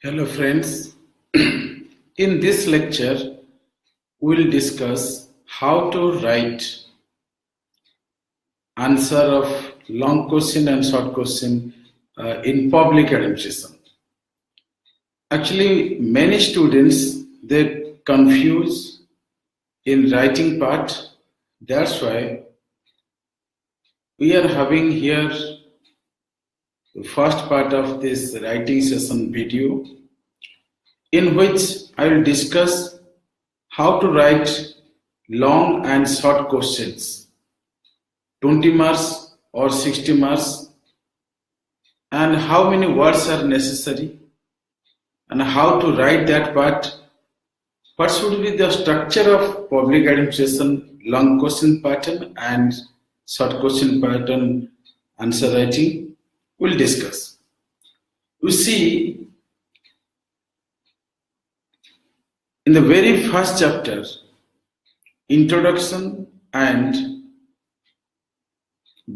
Hello friends, in this lecture we'll discuss how to write answer of long question and short question in public administration. Actually many students they confuse in writing part, that's why we are having here the first part of this writing session video, in which I will discuss how to write long and short questions, 20 marks or 60 marks, and how many words are necessary, and how to write that part. What should be the structure of public administration long question pattern and short question pattern answer writing? We'll discuss. You see, in the very first chapter, introduction and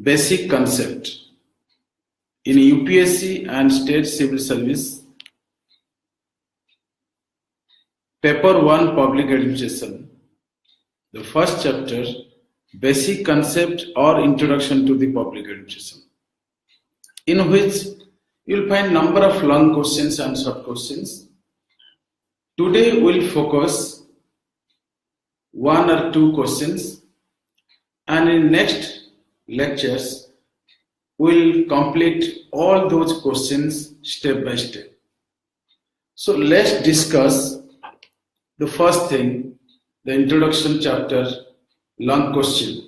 basic concept, in UPSC and state civil service, paper 1 public administration, the first chapter, basic concept or introduction to the public administration, in which you will find number of long questions and short questions. Today we'll focus one or two questions, and in next lectures we'll complete all those questions step by step. So let's discuss the first thing, the introduction chapter, long question.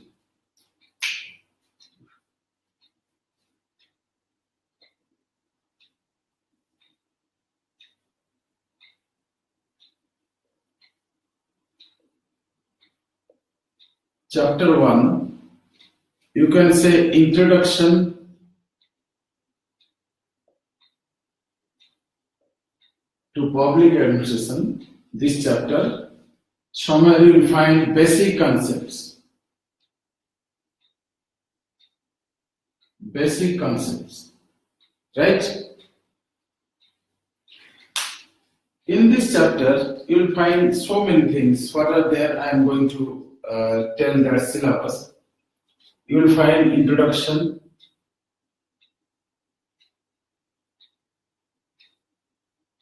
Chapter 1, you can say introduction to public administration. This chapter, somewhere you will find basic concepts. Basic concepts, right? In this chapter, you will find so many things. What are there? I am going to tell the syllabus. You will find introduction,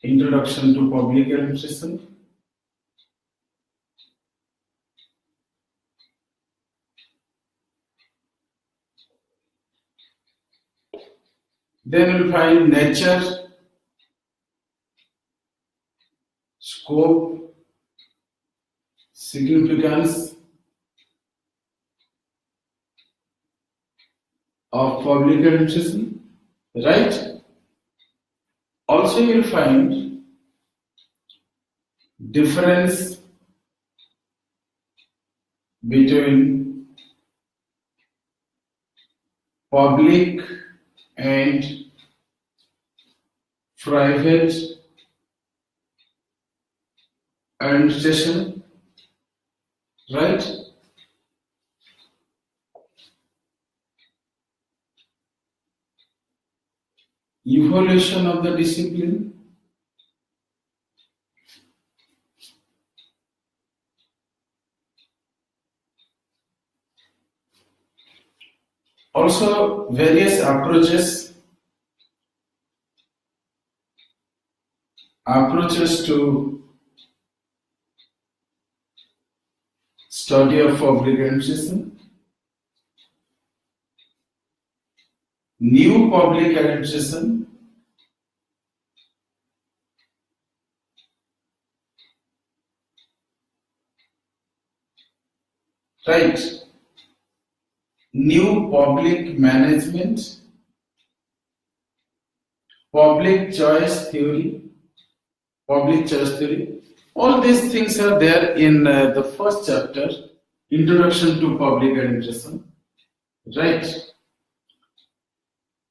to public administration, then you will find nature, scope, significance of public administration, right? Also you will find difference between public and private administration, right? Evolution of the discipline, also various approaches to study of public administration, new public administration, right? New public management, public choice theory. All these things are there in the first chapter, introduction to public administration, right?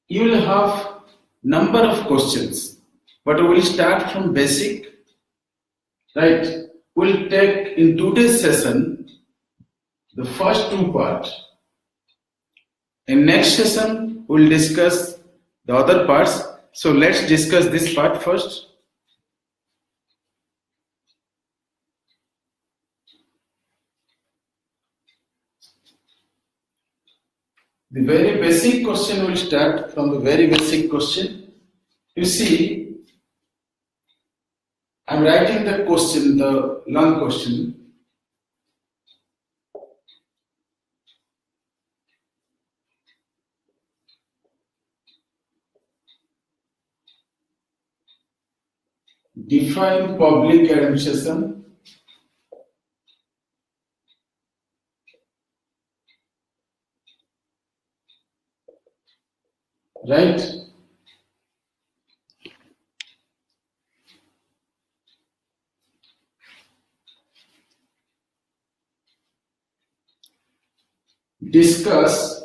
You will have number of questions, but we will start from basic, right? We'll take in today's session the first two parts. In next session we'll discuss the other parts. So let's discuss this part first. The very basic question will start from the very basic question. You see, I'm writing the question, the long question. Define public administration. Right? Discuss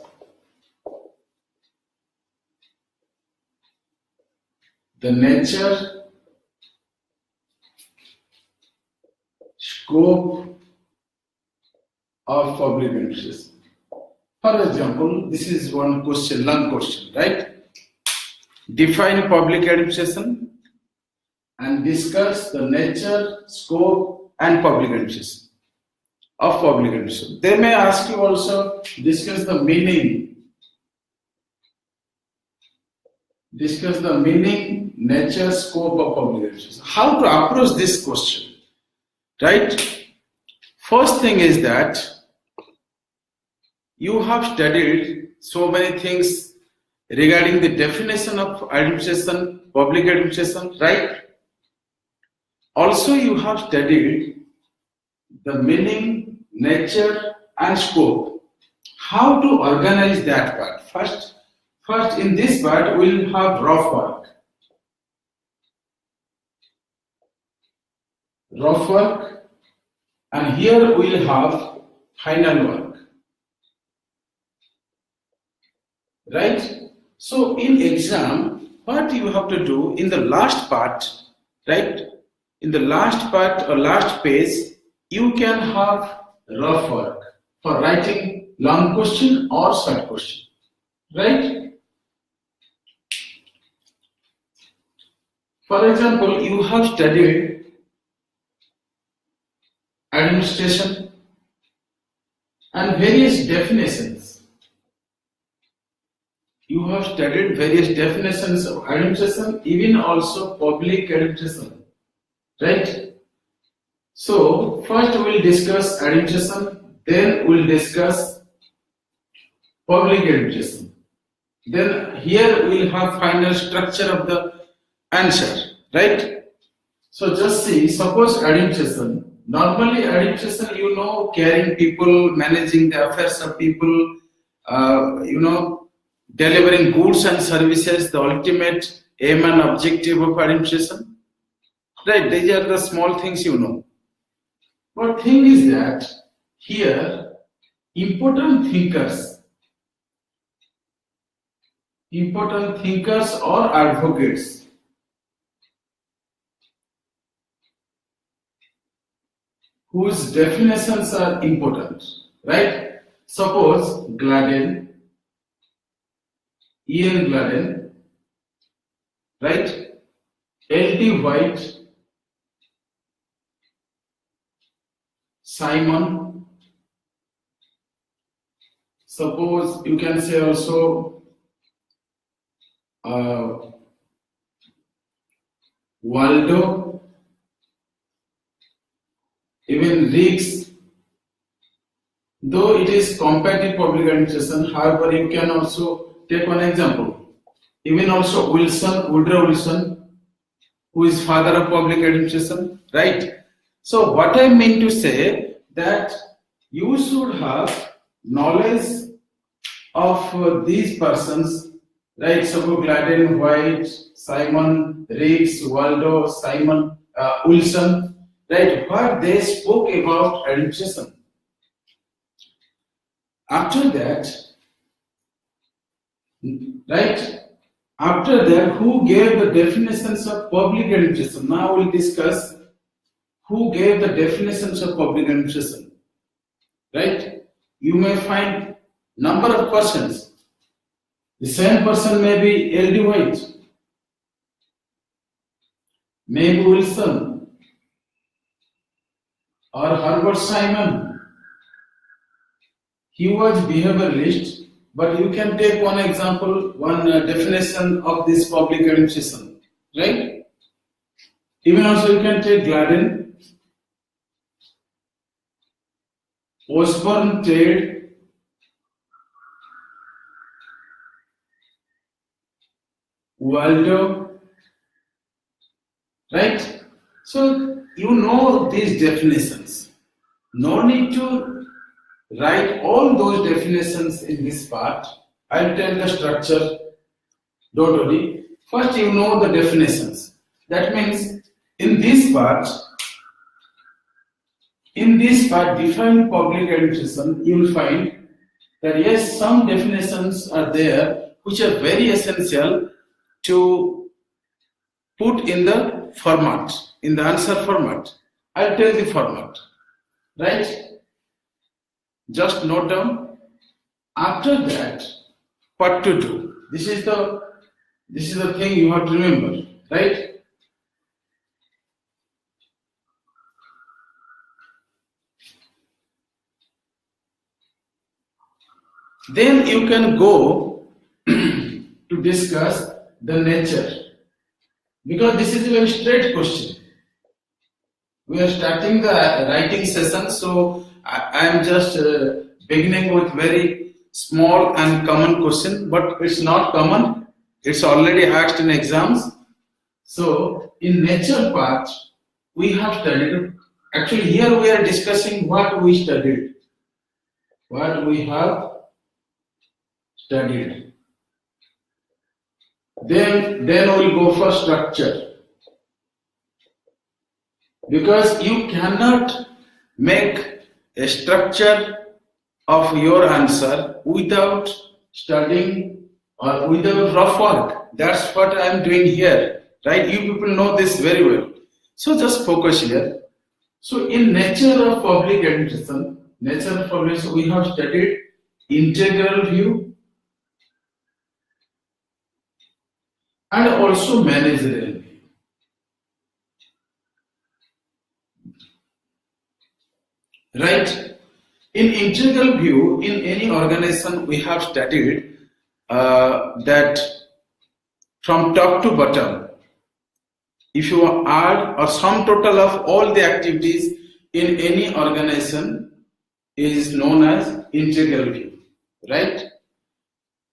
the nature, scope of public administration. For example, this is one question, long question, right? Define public administration and discuss the nature, scope, and public administration of public administration. They may ask you also discuss the meaning, nature, scope of public administration. How to approach this question, right? First thing is that you have studied so many things regarding the definition of administration, public administration, right? Also, you have studied the meaning, nature, and scope. How to organize that part? First in this part, we'll have rough work. And here we'll have final work. Right? So in exam, what you have to do in the last part, right? In the last part or last page, you can have rough work for writing long question or short question. Right? For example, you have studied administration and various definitions. You have studied various definitions of administration, even also public administration, right? So first we'll discuss administration, then we'll discuss public administration. Then here we'll have final structure of the answer, right? So just see, suppose administration. Normally administration, you know, caring people, managing the affairs of people, delivering goods and services, the ultimate aim and objective of administration. Right, these are the small things you know. But thing is that here, important thinkers or advocates whose definitions are important, right? Suppose Ian Gladden, right? L.T. White, Simon. Suppose you can say also Waldo, even Riggs. Though it is comparative public administration, however, you can also take one example. Even also Woodrow Wilson, who is father of public administration, right? So what I mean to say that you should have knowledge of these persons, right? So Gladden, White, Simon, Riggs, Waldo, Simon, Wilson, right? What they spoke about administration. After that, right? After that, who gave the definitions of public administration? Now we'll discuss who gave the definitions of public administration. Right? You may find number of persons. The same person may be L.D. White, maybe Wilson, or Herbert Simon. He was behavioralist, but you can take one example, one definition of this public administration, right? Even also you can take Gladden, Osborne Trade, Waldo, right? So you know these definitions. No need to write all those definitions in this part. I'll tell the structure, don't worry. First you know the definitions. That means in this part, define public administration, you will find that yes, some definitions are there which are very essential to put in the format, in the answer format. I'll tell the format, right? Just note down. After that, what to do? This is the thing you have to remember, right? Then you can go to discuss the nature, because this is a very straight question. We are starting the writing session, so I am just beginning with very small and common question, but it's not common. It's already asked in exams. So in nature part, we have studied. Actually, here we are discussing what we studied, what we have studied. Then we'll go for structure, because you cannot make a structure of your answer without studying or without rough work. That's what I am doing here, right? You people know this very well. So just focus here. So in nature of public administration, we have studied integral view and also managerial view. Right? In integral view, in any organization, we have studied that from top to bottom, if you add or sum total of all the activities in any organization is known as integral view, right?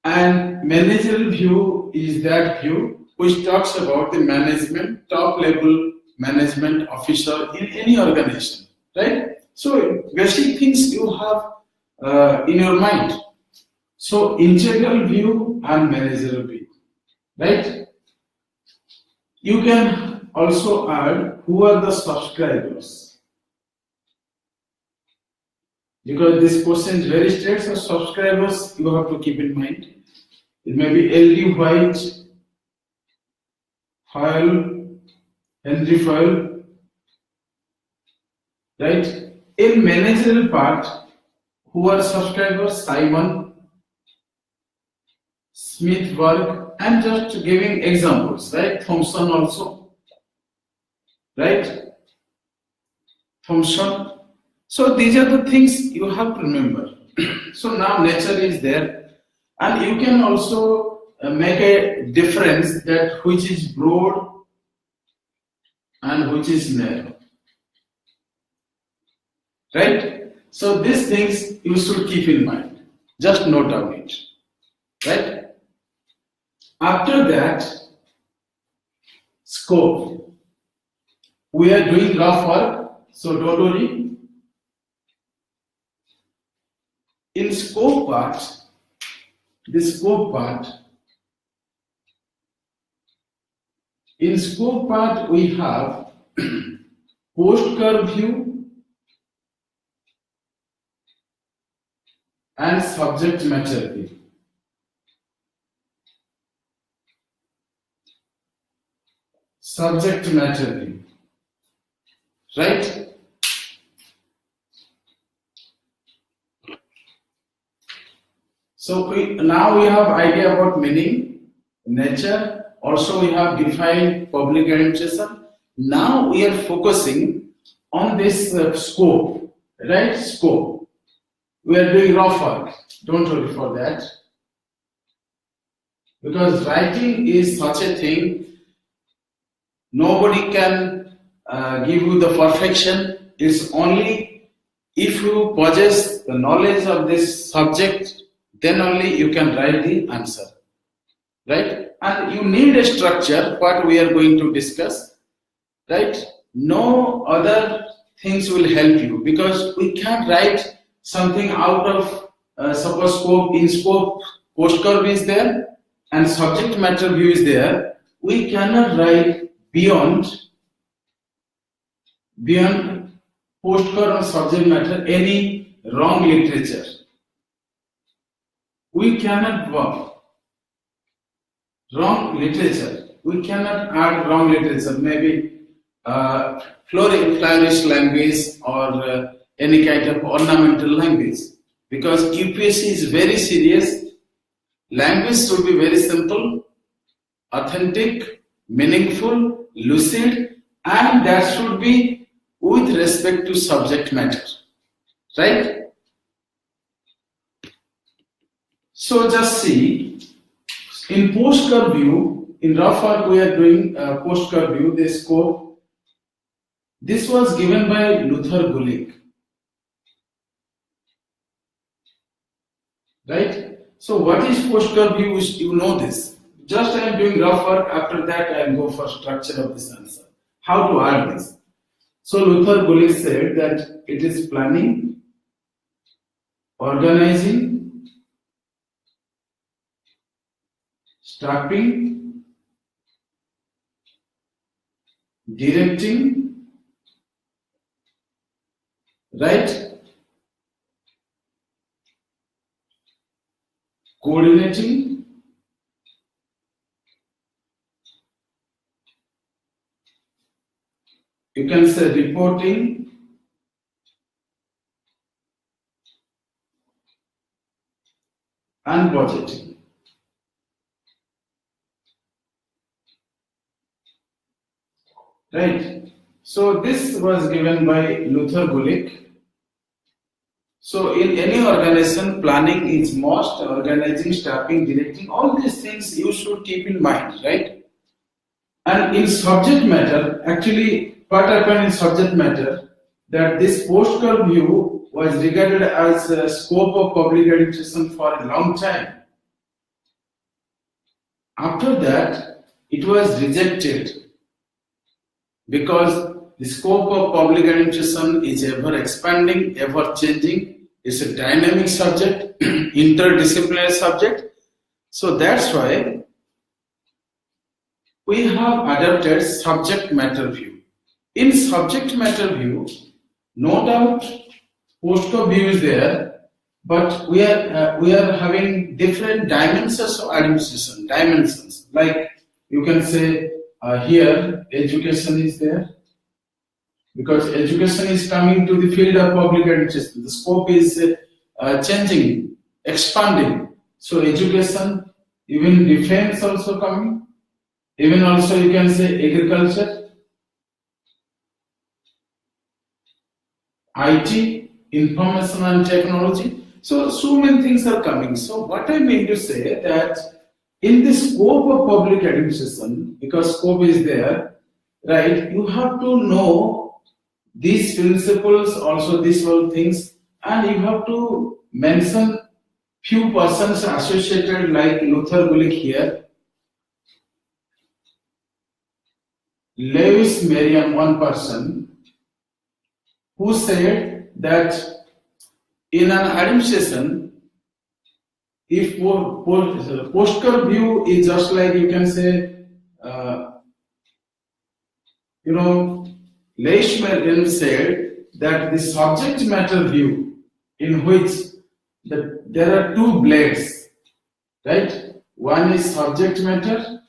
And managerial view is that view which talks about the management, top level management officer in any organization, right? So basic things you have in your mind. So integral view and managerial view, right? You can also add who are the subscribers, because this question is very straight. So subscribers you have to keep in mind. It may be L.D. White, Hoyle, Henry Foyle, right? In managerial part, who are subscribers? Simon, Smithberg, and just giving examples, right? Thompson also, right? Thompson. So these are the things you have to remember. So now nature is there, and you can also make a difference that which is broad and which is narrow, right? So these things you should keep in mind. Just note down it, right? After that, scope. We are doing rough work, so don't worry. In scope part, we have post curve view and subject matter view. Subject matter view, right? So now we have idea about meaning, nature. Also we have defined public administration. Now we are focusing on this scope, right? Scope. We are doing rough work. Don't worry for that. Because writing is such a thing, nobody can give you the perfection. It's only if you possess the knowledge of this subject, then only you can write the answer, right? And you need a structure, what we are going to discuss, right? No other things will help you, because we can't write something out of suppose scope. In scope, post curve is there and subject matter view is there. We cannot write beyond post curve or subject matter any wrong literature. We cannot wrong literature. We cannot add wrong literature. Maybe flourish language or any kind of ornamental language, because UPSC is very serious. Language should be very simple, authentic, meaningful, lucid, and that should be with respect to subject matter, right? So just see, in post curve view, in rough work we are doing post curve view, the scope. This was given by Luther Gulick, right? So what is post curve view? You know this. Just I am doing rough work. After that, I will go for structure of this answer. How to add this? So Luther Gulick said that it is planning, organizing, strapping, directing, right? Coordinating, you can say reporting, and budgeting. Right. So this was given by Luther Gulick. So in any organization, planning is must, organizing, staffing, directing, all these things you should keep in mind, right? And in subject matter, actually what happened in subject matter, that this post curve view was regarded as a scope of public administration for a long time. After that, it was rejected, because the scope of public administration is ever expanding, ever changing. It's a dynamic subject, interdisciplinary subject. So that's why we have adopted subject matter view. In subject matter view, no doubt post curve view is there, but we are having different dimensions of administration. Dimensions, like you can say here education is there, because education is coming to the field of public administration. The scope is changing, expanding. So education, even defense also coming, even also you can say agriculture, IT, information and technology. So many things are coming. So what I mean to say that in the scope of public administration, because scope is there, right, you have to know these principles, also these all things, and you have to mention few persons associated like Luther Gulick here. Lewis Merriam, one person, who said that in an administration, if post curve view is just like you can say, Lewis Merriam said that the subject matter view, in which there are two blades, right? One is subject matter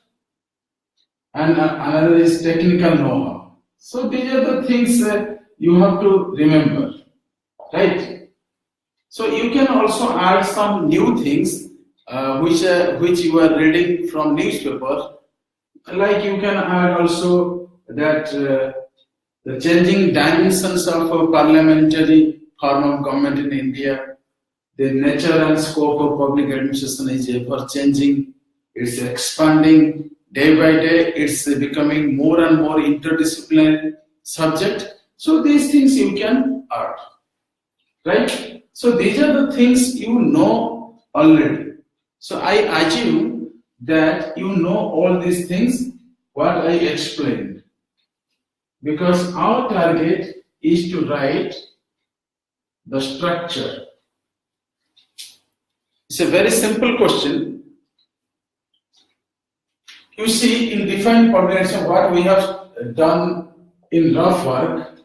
and another is technical know-how. So these are the things you have to remember, right? So you can also add some new things which you are reading from newspaper, like you can add also that the changing dimensions of a parliamentary form of government in India, the nature and scope of public administration is ever changing. it's expanding day by day, it's becoming more and more interdisciplinary subject. So these things you can add, right? So these are the things you know already. So I assume that you know all these things what I explained, because our target is to write the structure. It's a very simple question. You see, in defined population, what we have done in rough work,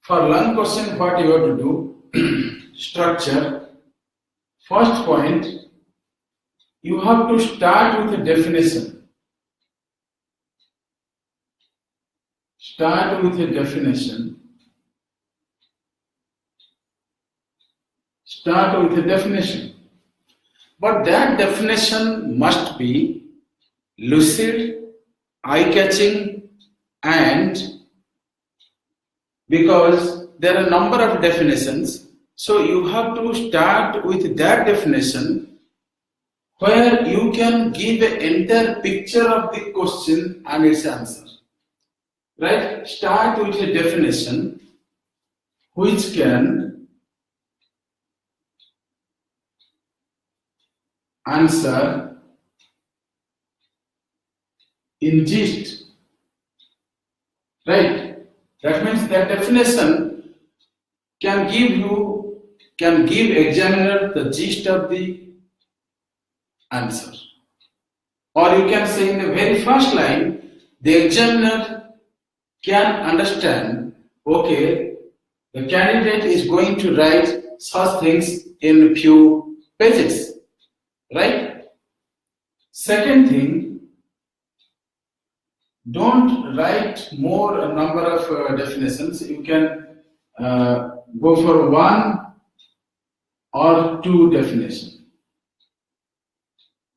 for learn question, what you have to do, structure, first point, you have to start with a definition. Start with a definition. Start with a definition. But that definition must be lucid, eye-catching, and because there are a number of definitions, so you have to start with that definition where you can give an entire picture of the question and its answer. Right? Start with a definition which can answer in gist. Right? That means that definition can give examiner the gist of the answer. Or you can say in the very first line, the examiner can understand, okay, the candidate is going to write such things in a few pages, right? Second thing, don't write more number of definitions. You can go for one or two definitions,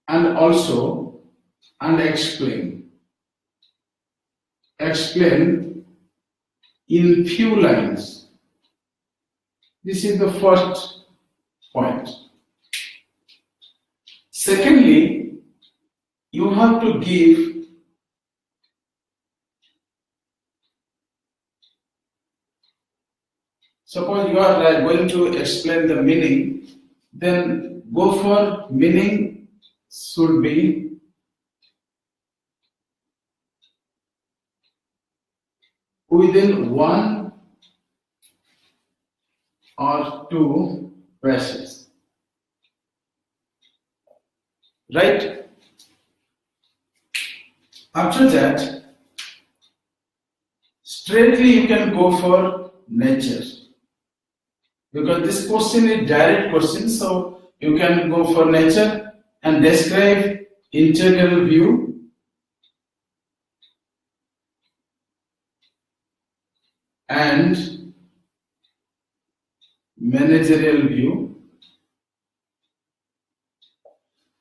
and also explain in few lines. This is the first point. Secondly, you have to give suppose you are going to explain the meaning, then go for meaning should be within one or two verses. Right? After that, straightly you can go for nature. Because this question is direct question, so you can go for nature and describe integral view, and managerial view.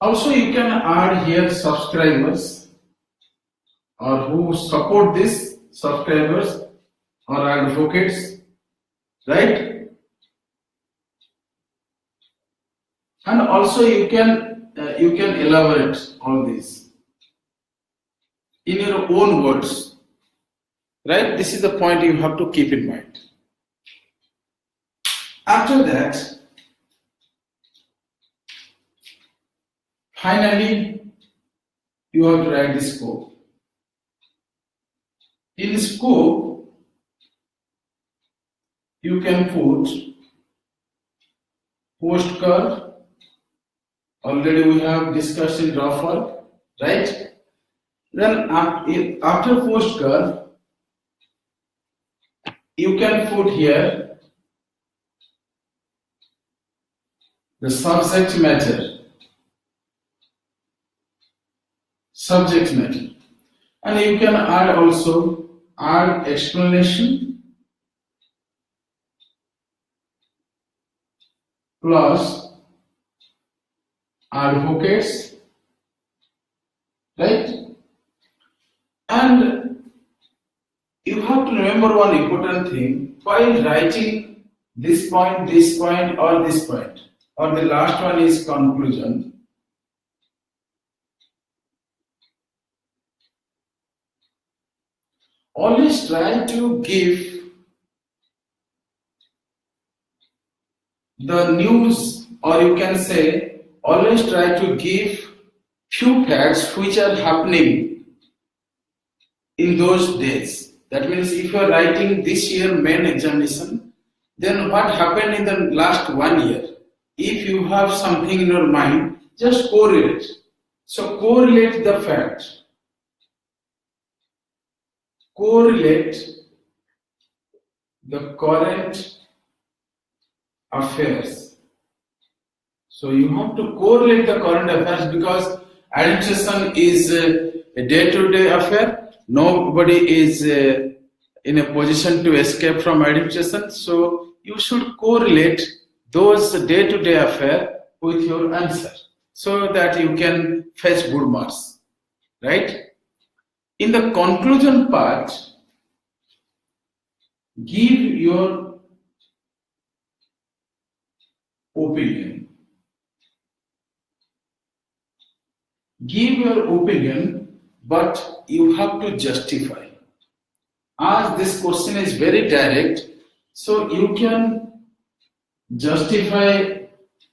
Also you can add here subscribers or who support this, subscribers or advocates, right? And also you can elaborate all this in your own words, right? This is the point you have to keep in mind. After that, finally, you have to write the scope. In scope, you can put post curve. Already we have discussed in rough work, right? Then after post curve, you can put here the subject matter, and you can add also explanation plus advocates, right? And you have to remember one important thing while writing this point, or this point, or the last one is conclusion. Always try to give the news, or you can say always try to give few facts which are happening in those days. That means if you are writing this year main examination, then what happened in the last 1 year? If you have something in your mind, just correlate. So correlate the fact. Correlate the current affairs. So you have to correlate the current affairs because administration is a day-to-day affair. Nobody is in a position to escape from administration. So you should correlate those day-to-day affair with your answer so that you can fetch good marks, right? In the conclusion part, give your opinion. Give your opinion, but you have to justify. As this question is very direct, so you can justify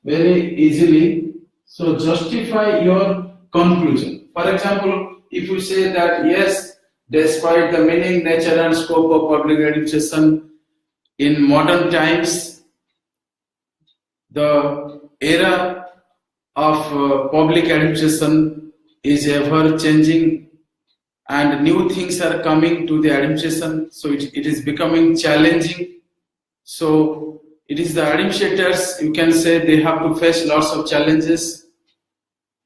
very easily. So justify your conclusion. For example, if you say that yes, despite the meaning, nature and scope of public administration in modern times, the era of public administration is ever changing and new things are coming to the administration, so it is becoming challenging. So it is the administrators, you can say, they have to face lots of challenges,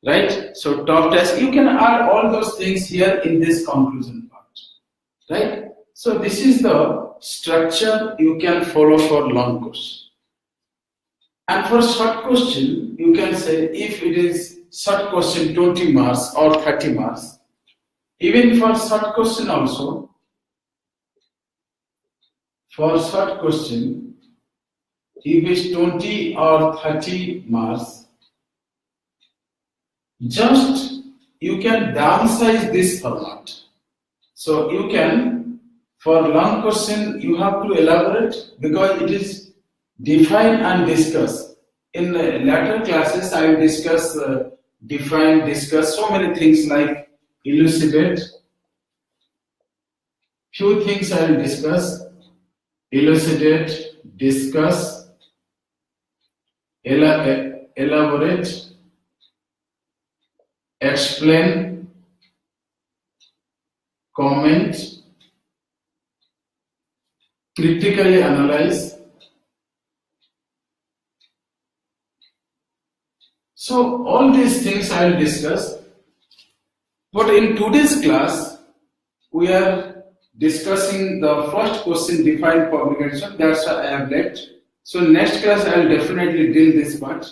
right? So top task, you can add all those things here in this conclusion part, right? So this is the structure you can follow for long course. And for short question, you can say if it is short question 20 marks or 30 marks, even for short question also, for short question, if it's 20 or 30 marks, just you can downsize this format. So you can, for long question, you have to elaborate because it is define and discuss. In later classes, I will discuss, define, discuss, so many things like elucidate. Few things I will discuss: elucidate, discuss, elaborate, explain, comment, critically analyze. So all these things I will discuss, but in today's class we are discussing the first question, define public administration. That's why I have left. So next class I will definitely deal this part.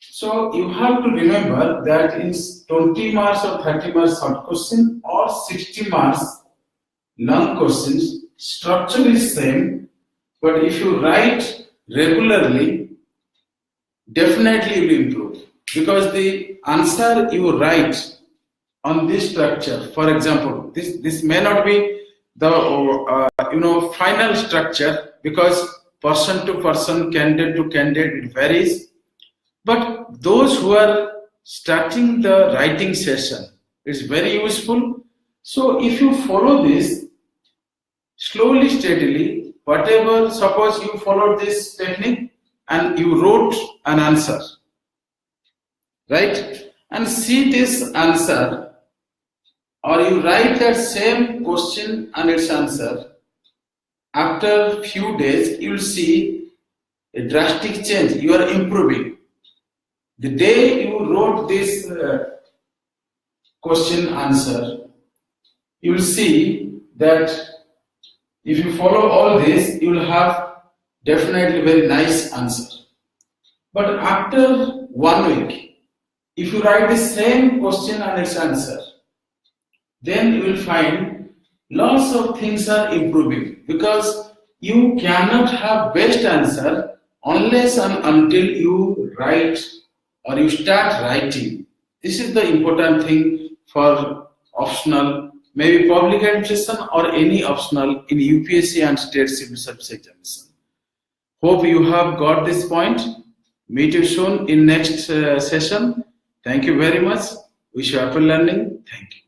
So you have to remember that in 20 marks or 30 marks short question or 60 marks long questions, structure is same, but if you write regularly, definitely you will improve. Because the answer you write on this structure, for example, this may not be the final structure because person to person, candidate to candidate, it varies. But those who are starting the writing session, it's very useful. So if you follow this slowly, steadily, whatever, suppose you followed this technique and you wrote an answer, right? And see this answer, or you write that same question and its answer. After few days, you will see a drastic change. You are improving. The day you wrote this question answer, you will see that if you follow all this, you will have definitely very nice answer. But after 1 week, if you write the same question and its answer, then you will find lots of things are improving because You cannot have best answer unless and until you write or you start writing. This is the important thing for optional, maybe public administration or any optional in UPSC and state civil service examination. Hope you have got this point. Meet you soon in next session. Thank you very much. Wish you happy learning. Thank you.